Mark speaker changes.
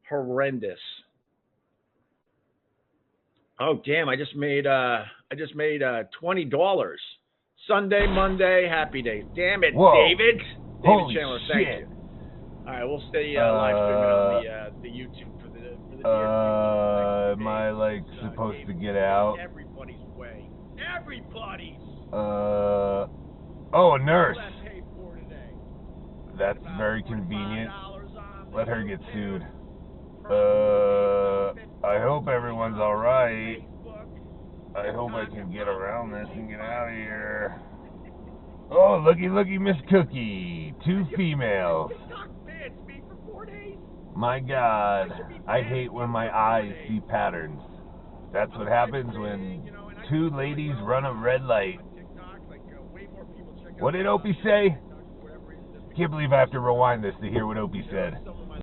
Speaker 1: Horrendous. Oh damn! I just made $20. Sunday, Monday, happy days. Damn it,
Speaker 2: Whoa.
Speaker 1: David. David
Speaker 2: Holy
Speaker 1: Chandler, thank
Speaker 2: shit.
Speaker 1: you. All right, we'll stay live streaming on the YouTube for the near future.
Speaker 2: Am I like supposed to get out?
Speaker 1: Everybody's way. Everybody's.
Speaker 2: Oh, a nurse. That's very convenient. Let her get sued. I hope everyone's alright. I hope I can get around this and get out of here. Oh, looky, Miss Cookie. 2 females. My God, I hate when my eyes see patterns. That's what happens when 2 ladies run a red light. What did Opie say? Can't believe I have to rewind this to hear what Opie said.